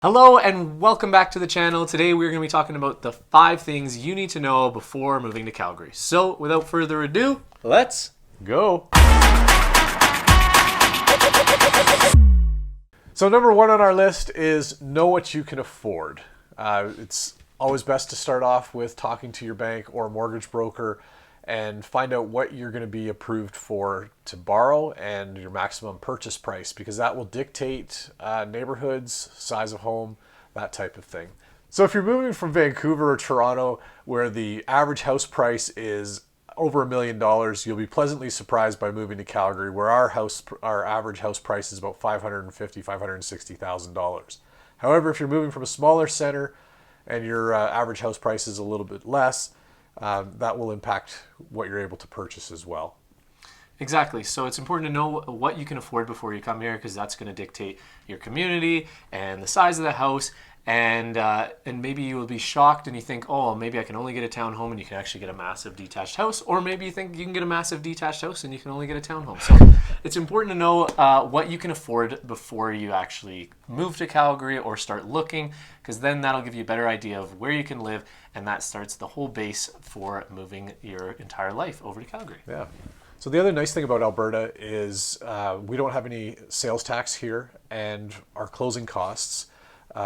Hello and welcome back to the channel. Today we're going to be talking about the 5 things you need to know before moving to Calgary. So without further ado, let's go. So number 1 on our list is know what you can afford. It's always best to start off with talking to your bank or mortgage broker and find out what you're going to be approved for to borrow and your maximum purchase price, because that will dictate neighborhoods, size of home, that type of thing. So if you're moving from Vancouver or Toronto, where the average house price is over $1 million, you'll be pleasantly surprised by moving to Calgary, where our average house price is about $550,000, $560,000. However, if you're moving from a smaller center and your average house price is a little bit less, that will impact what you're able to purchase as well. Exactly. So it's important to know what you can afford before you come here, because that's going to dictate your community and the size of the house. And maybe you will be shocked and you think, oh, maybe I can only get a townhome and you can actually get a massive detached house. Or maybe you think you can get a massive detached house and you can only get a townhome. So it's important to know what you can afford before you actually move to Calgary or start looking, because then that'll give you a better idea of where you can live, and that starts the whole base for moving your entire life over to Calgary. Yeah. So the other nice thing about Alberta is we don't have any sales tax here, and our closing costs.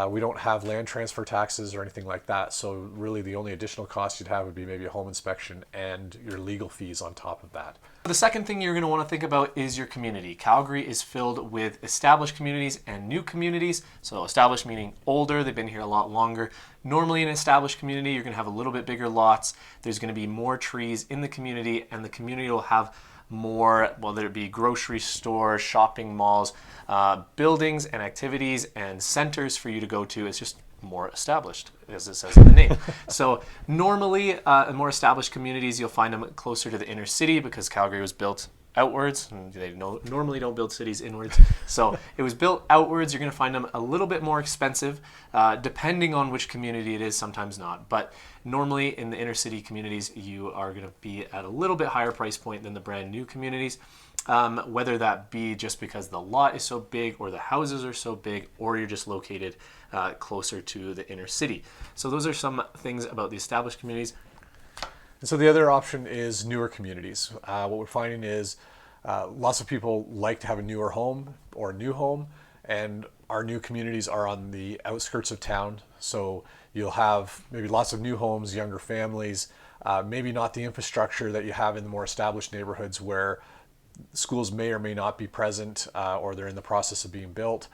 We don't have land transfer taxes or anything like that. So really the only additional cost you'd have would be maybe a home inspection and your legal fees on top of that. The second thing you're going to want to think about is your community. Calgary is filled with established communities and new communities. So established meaning older, they've been here a lot longer. Normally in an established community, you're going to have a little bit bigger lots. There's going to be more trees in the community, and the community will have more, whether it be grocery stores, shopping malls, buildings and activities and centers for you to go to. It's just more established, as it says in the name. So normally in more established communities, you'll find them closer to the inner city, because Calgary was built outwards, and they normally don't build cities inwards. So it was built outwards. You're going to find them a little bit more expensive, depending on which community it is, sometimes not. But normally in the inner city communities, you are going to be at a little bit higher price point than the brand new communities. Whether that be just because the lot is so big, or the houses are so big, or you're just located closer to the inner city. So those are some things about the established communities. And so the other option is newer communities. What we're finding is lots of people like to have a newer home or a new home, and our new communities are on the outskirts of town. So you'll have maybe lots of new homes, younger families, maybe not the infrastructure that you have in the more established neighborhoods where schools may or may not be present, or they're in the process of being built,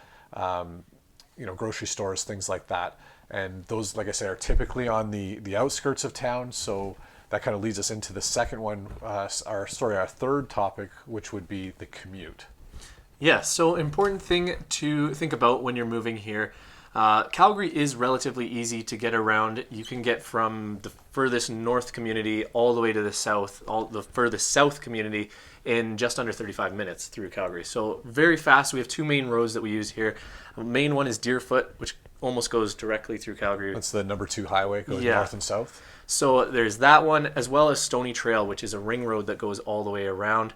grocery stores, things like that. And those, like I say, are typically on the outskirts of town. So that kind of leads us into the second one, our third topic, which would be the commute. Yeah, so important thing to think about when you're moving here. Calgary is relatively easy to get around. You can get from the furthest north community all the way to the south, the furthest south community, in just under 35 minutes through Calgary. So very fast. We have 2 main roads that we use here. The main one is Deerfoot, which almost goes directly through Calgary. That's the number 2 highway, goes north and south. So there's that one, as well as Stony Trail, which is a ring road that goes all the way around.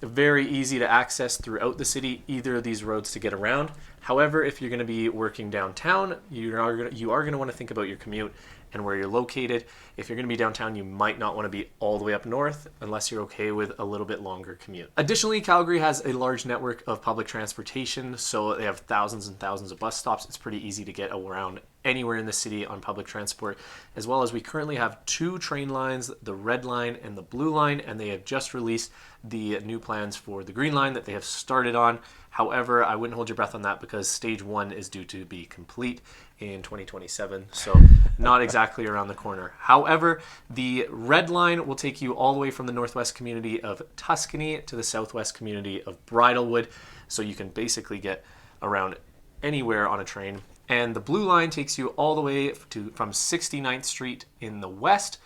Very easy to access throughout the city, either of these roads to get around. However, if you're going to be working downtown, you are going to want to think about your commute and where you're located. If you're going to be downtown, you might not want to be all the way up north unless you're okay with a little bit longer commute. Additionally, Calgary has a large network of public transportation, so they have thousands and thousands of bus stops. It's pretty easy to get around anywhere in the city on public transport, as well as we currently have 2 train lines, the Red Line and the Blue Line, and they have just released the new plans for the Green Line that they have started on. However, I wouldn't hold your breath on that, because stage 1 is due to be complete in 2027, so not exactly around the corner. However, the Red Line will take you all the way from the northwest community of Tuscany to the southwest community of Bridlewood, so you can basically get around anywhere on a train. And the Blue Line takes you all the way from 69th Street in the west,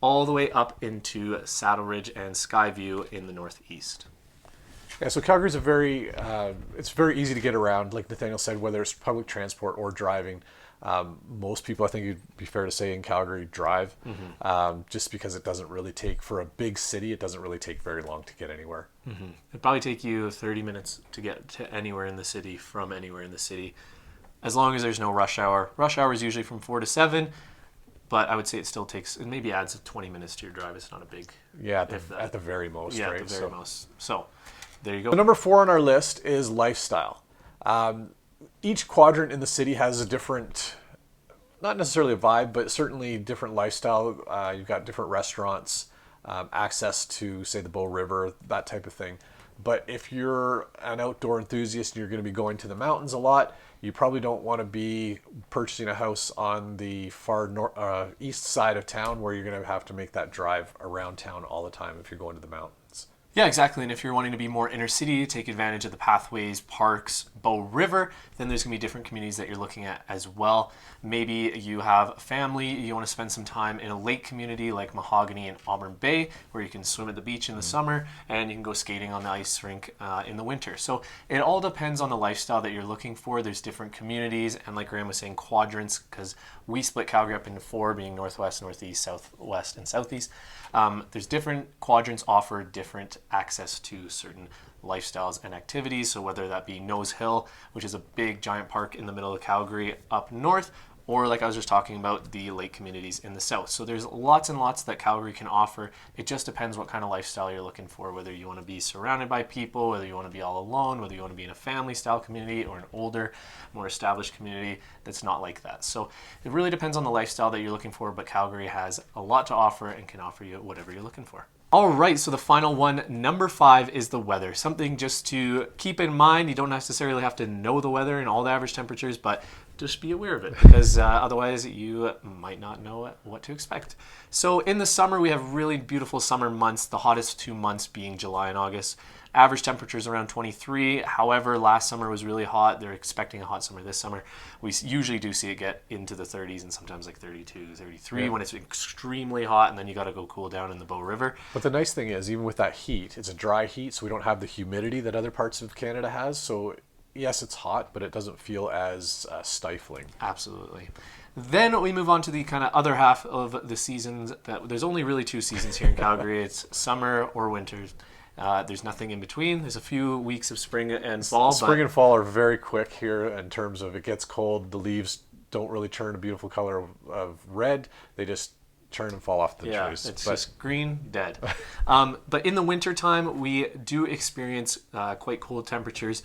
all the way up into Saddle Ridge and Skyview in the northeast. Yeah, so Calgary's it's very easy to get around. Like Nathaniel said, whether it's public transport or driving. Most people, I think it'd be fair to say, in Calgary drive, just because it doesn't really take, for a big city, it doesn't really take very long to get anywhere. It'd probably take you 30 minutes to get to anywhere in the city from anywhere in the city. as long as there's no rush hour. Rush hour is usually from 4 to 7, but I would say it still takes, it maybe adds 20 minutes to your drive. It's not a big... Yeah, at the very most, yeah, right? at the very most. So, there you go. The number 4 on our list is lifestyle. Each quadrant in the city has a different, not necessarily a vibe, but certainly different lifestyle. You've got different restaurants, access to, say, the Bow River, that type of thing. But if you're an outdoor enthusiast and you're going to be going to the mountains a lot, you probably don't want to be purchasing a house on the far east side of town where you're going to have to make that drive around town all the time if you're going to the mountains. Yeah, exactly. And if you're wanting to be more inner city, take advantage of the pathways, parks, Bow River, then there's going to be different communities that you're looking at as well. Maybe you have a family, you want to spend some time in a lake community like Mahogany and Auburn Bay, where you can swim at the beach in the summer and you can go skating on the ice rink in the winter. So it all depends on the lifestyle that you're looking for. There's different communities and, like Graham was saying, quadrants, because we split Calgary up into 4, being northwest, northeast, southwest, and southeast. There's different quadrants offer different access to certain lifestyles and activities. So whether that be Nose Hill, which is a big giant park in the middle of Calgary up north, or like I was just talking about, the lake communities in the south. So there's lots and lots that Calgary can offer. It just depends what kind of lifestyle you're looking for, whether you want to be surrounded by people, whether you want to be all alone, whether you want to be in a family style community or an older, more established community that's not like that. So it really depends on the lifestyle that you're looking for, but Calgary has a lot to offer and can offer you whatever you're looking for. All right, so the final one, number 5, is the weather. Something just to keep in mind. You don't necessarily have to know the weather and all the average temperatures, but just be aware of it, because otherwise you might not know what to expect. So in the summer, we have really beautiful summer months, the hottest 2 months being July and August. Average temperatures around 23. However, last summer was really hot. They're expecting a hot summer this summer. We usually do see it get into the 30s and sometimes like 32, 33 when it's extremely hot, and then you got to go cool down in the Bow River. But the nice thing is, even with that heat, it's a dry heat, so we don't have the humidity that other parts of Canada has. So yes, it's hot, but it doesn't feel as stifling. Absolutely. Then we move on to the kind of other half of the seasons. There's only really 2 seasons here in Calgary. It's summer or winter. There's nothing in between. There's a few weeks of spring and fall. Spring and fall are very quick here in terms of it gets cold. The leaves don't really turn a beautiful color of red. They just turn and fall off the trees. It's just green, dead. But in the wintertime, we do experience quite cold temperatures,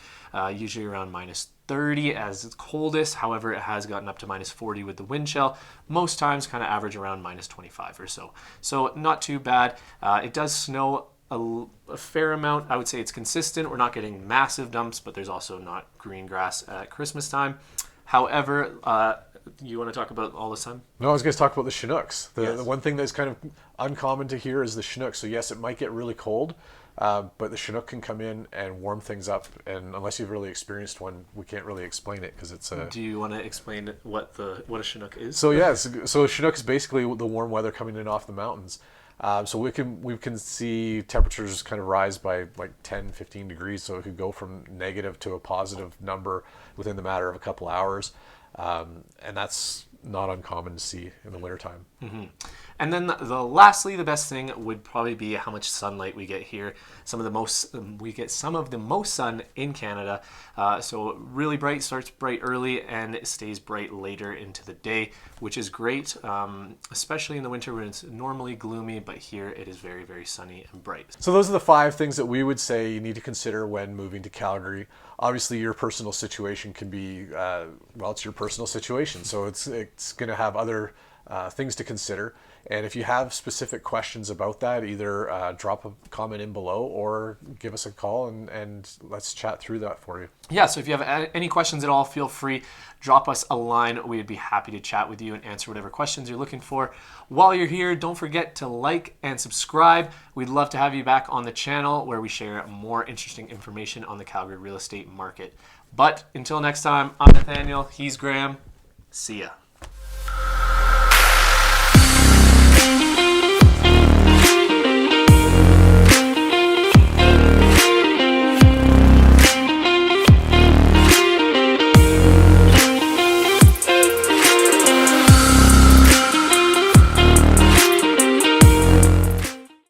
usually around -30 as it's coldest. However, it has gotten up to -40 with the wind chill. Most times kind of average around -25 or so. So not too bad. It does snow a fair amount. I would say it's consistent. We're not getting massive dumps, but there's also not green grass at Christmas time. However, you want to talk about all the sun? No, I was going to talk about the Chinooks. The one thing that's kind of uncommon to hear is the Chinook. So yes, it might get really cold, but the Chinook can come in and warm things up. And unless you've really experienced one, we can't really explain it because it's a... Do you want to explain what a Chinook is? So yes, so Chinook is basically the warm weather coming in off the mountains. So we can see temperatures kind of rise by like 10, 15 degrees. So it could go from negative to a positive number within the matter of a couple hours. And that's not uncommon to see in the wintertime. Mm-hmm. And then lastly, the best thing would probably be how much sunlight we get here. We get some of the most sun in Canada. So really bright, starts bright early and it stays bright later into the day, which is great, especially in the winter when it's normally gloomy, but here it is very, very sunny and bright. So those are the 5 things that we would say you need to consider when moving to Calgary. Obviously, your personal situation can be, it's your personal situation. So it's going to have other things to consider. And if you have specific questions about that, either drop a comment in below or give us a call and let's chat through that for you. Yeah, so if you have any questions at all, feel free, drop us a line. We'd be happy to chat with you and answer whatever questions you're looking for. While you're here, don't forget to like and subscribe. We'd love to have you back on the channel where we share more interesting information on the Calgary real estate market. But until next time, I'm Nathaniel, he's Graham. See ya.